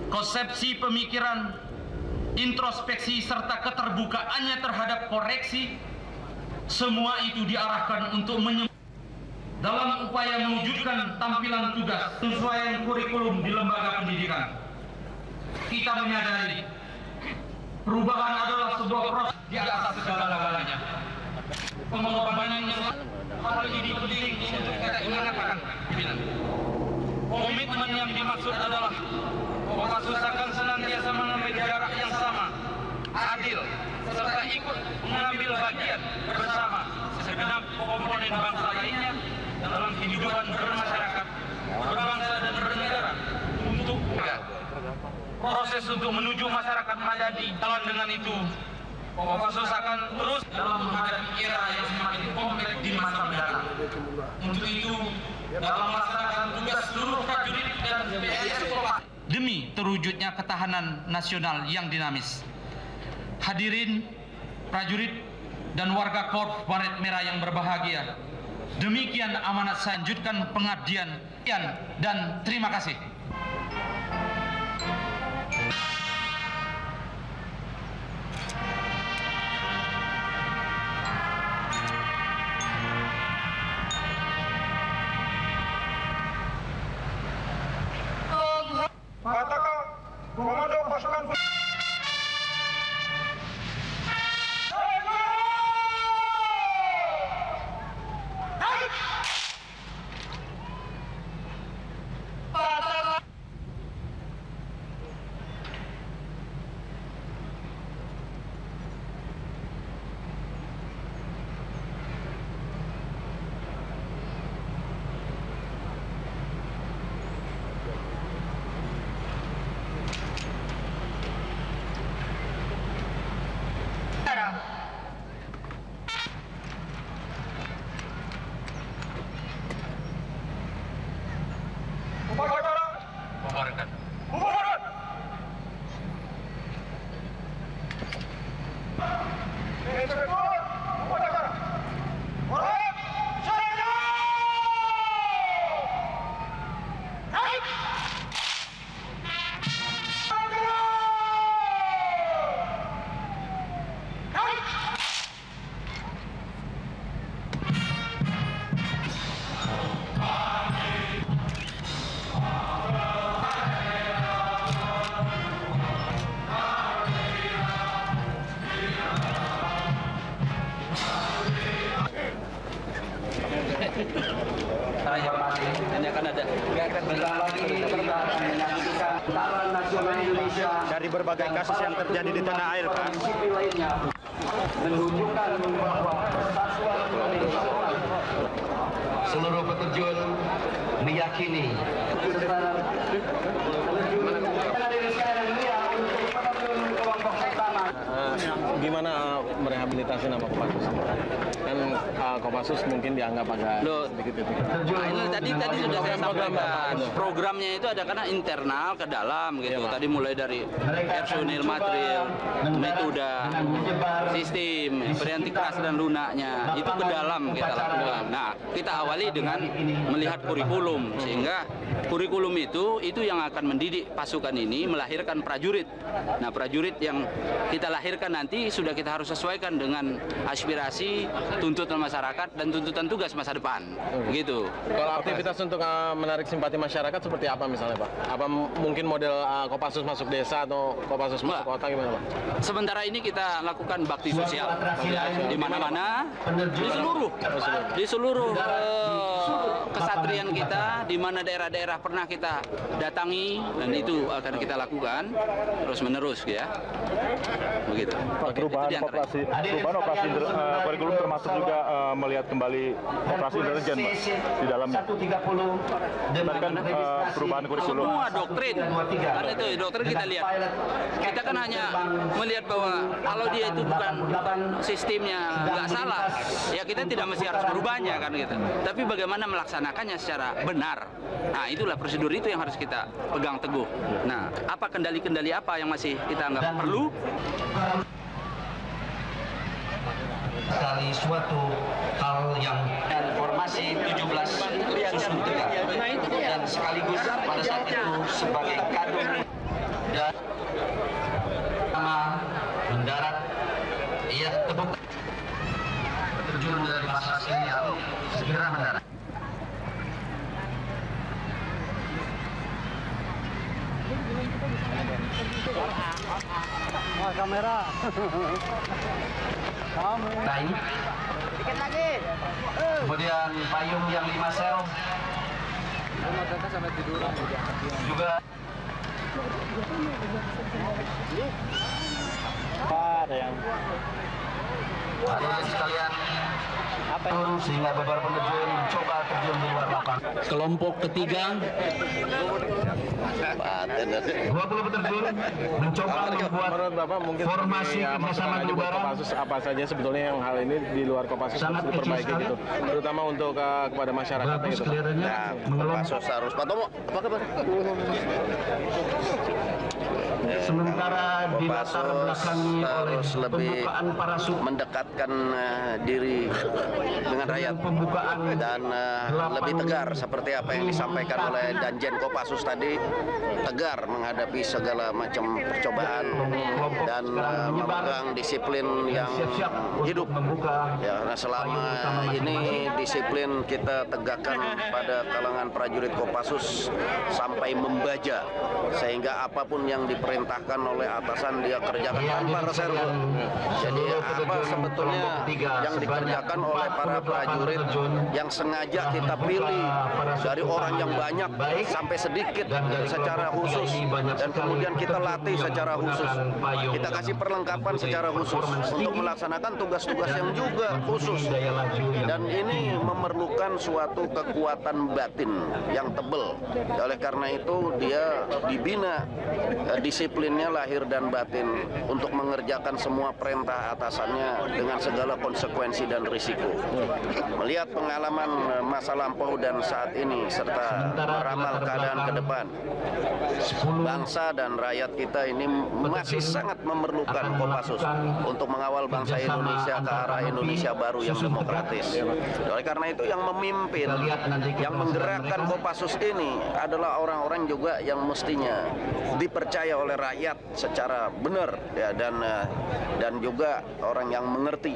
konsepsi pemikiran, introspeksi serta keterbukaannya terhadap koreksi, semua itu diarahkan untuk dalam upaya mewujudkan tampilan tugas penyesuaian kurikulum di lembaga pendidikan. Kita menyadari perubahan adalah sebuah proses di atas segala-galanya. Pengorbanan hal ini penting untuk kita ingatkan. Komitmen yang dimaksud adalah Kopassus akan senantiasa mengambil jarak yang sama, adil, serta ikut mengambil bagian bersama segenap komponen bangsa lainnya dalam kehidupan bermasyarakat, berbangsa dan bernegara untuk proses untuk menuju masyarakat madani. Jalan dengan itu, Kopassus akan terus dalam menghadapi era yang semakin kompleks di masa mendatang. Untuk itu, dalam melaksanakan tugas seluruh prajurit dan BNI demi terwujudnya ketahanan nasional yang dinamis. Hadirin prajurit dan warga Korps Baret Merah yang berbahagia, demikian amanat saya lanjutkan pengabdian dan terima kasih. Katakan Komando Pasukan dari berbagai kasus yang terjadi di tanah air, Pak. Menunjukkan bahwa seluruh peterjun meyakini gimana merehabilitasi nama Kopassus? Kan Kopassus mungkin dianggap agak sedikit itu. Nah, ini tadi sudah saya sampaikan. Programnya itu ada karena internal ke dalam gitu. Tadi mulai dari personil, material, metode, sistem, periantik keras dan lunaknya itu ke dalam kita lakukan. Nah, kita awali dengan melihat kurikulum sehingga kurikulum itu yang akan mendidik pasukan ini melahirkan prajurit. Nah, prajurit yang kita lahirkan nanti sudah kita harus sesuaikan dengan aspirasi, tuntutan masyarakat dan tuntutan tugas masa depan. Begitu. Kalau aktivitas untuk menarik simpati masyarakat seperti apa misalnya, Pak? Apa mungkin model Kopassus masuk desa atau Kopassus masuk kota gimana, Pak? Sementara ini kita lakukan bakti sosial di mana-mana, di seluruh kesatrian kita, di mana daerah-daerah pernah kita datangi dan itu akan kita lakukan terus menerus ya. Begitu. Perubahan operasi kurikulum termasuk juga melihat kembali operasi intelijen, Pak, di dalamnya. Tadi kan perubahan kurikulum. Semua doktrin, karena itu doktrin kita lihat. Kita kan hanya melihat bahwa kalau dia itu bukan sistemnya nggak salah, ya kita tidak mesti harus merubahnya kan gitu. Tapi bagaimana melaksanakannya secara benar. Nah, itulah prosedur itu yang harus kita pegang teguh. Nah, apa kendali-kendali apa yang masih kita anggap perlu? Sekali suatu hal yang formasi 17 susun 3 dan sekaligus pada saat itu sebagai kado dan mendarat, ia tepuk terjun dari masyarakat ini harus segera mendarat. Kamera. Kamu. Kain. Dikit lagi. Kemudian payung yang 5 sel. Sampai tiduran Juga. ada yang Hadirin sekalian, turun sehingga beberapa penerjun mencoba terjun di luar lapangan. Kelompok ketiga, 20 penerjun mencoba membuat Menurut Bapak mungkin formasi kerjasama di udara. Kopassus apa saja sebetulnya yang hal ini di luar Kopassus harus Sangat kecil diperbaiki sekali. gitu, terutama untuk kepada masyarakat Bagus gitu. kelihatannya mengelompok. Kopassus harus Pak Tomo, apa kabar? Sementara di latar belakangi oleh harus lebih pembukaan parasut mendekatkan diri dengan rakyat pembukaan dan lebih tegar seperti apa yang disampaikan oleh Danjen Kopassus tadi, tegar menghadapi segala macam percobaan dan memegang disiplin yang hidup. Ya, karena selama ini disiplin kita tegakkan pada kalangan prajurit Kopassus sampai membaja, sehingga apapun yang diperintahkan oleh atasan dia kerjakan tanpa reserve. Jadi apa sebetulnya yang dikerjakan oleh para prajurit yang sengaja kita pilih dari orang yang banyak sampai sedikit secara khusus, dan kemudian kita latih secara khusus, kita kasih perlengkapan secara khusus untuk melaksanakan tugas-tugas yang juga khusus, dan ini memerlukan suatu kekuatan batin yang tebal. Oleh karena itu dia dibina disiplinnya lahir dan batin untuk mengerjakan semua perintah atasannya dengan segala konsekuensi dan risiko. Melihat pengalaman masa lampau dan saat ini serta meramal keadaan ke depan, bangsa dan rakyat kita ini masih sangat memerlukan Kopassus untuk mengawal bangsa Indonesia ke arah Indonesia baru yang demokratis. Oleh karena itu yang memimpin, yang menggerakkan Kopassus ini adalah orang-orang juga yang mestinya dipercaya oleh rakyat secara benar, ya, dan juga orang yang mengerti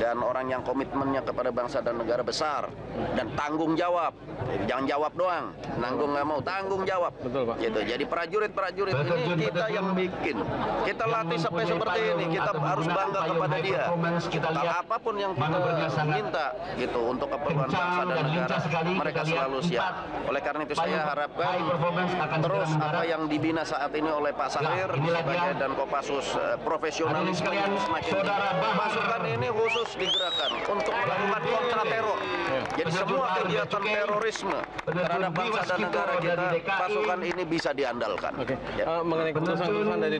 dan orang yang komitmennya kepada bangsa dan negara besar dan tanggung jawab. Jangan jawab doang, nanggung nggak mau, tanggung jawab. Betul, Pak. Gitu. Jadi prajurit-prajurit ini kita yang bikin, kita latih sampai seperti ini, kita harus bangga kepada dia. Kalau apapun yang kita minta gitu untuk keperluan bangsa dan negara, mereka selalu siap. Oleh karena itu saya harapkan terus apa yang dibina saat ini oleh Pak Sahir sebagai dan Kopassus profesionalisme itu semakin tinggi. Pasukan ini khusus digerakkan untuk melakukan kontra teror. Jadi semua kegiatan terorisme terhadap bangsa dan negara kita, pasukan ini bisa diandalkan. Oke. Ya. Mengenai keputusan dari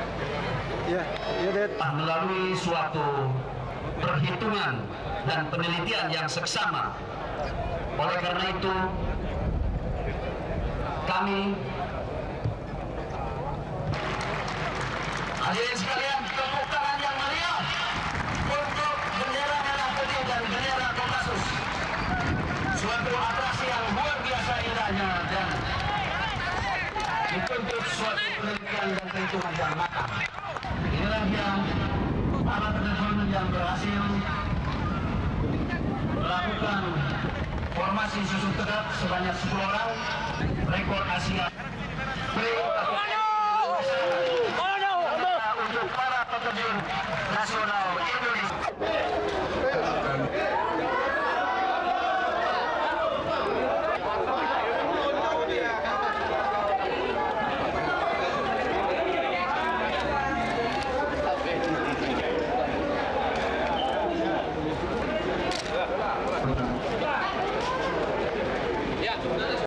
melalui suatu perhitungan dan penelitian yang seksama. Oleh karena itu, kami hadirin sekalian, tepuk tangan yang meriah untuk bendera merah putih dan bendera Kopassus. Suatu atraksi yang luar biasa indahnya dan dituntut suatu penelitian dan perhitungan yang matang. Inilah yang para penerjun yang berhasil melakukan formasi susun tegak sebanyak 10 orang, rekor Asia.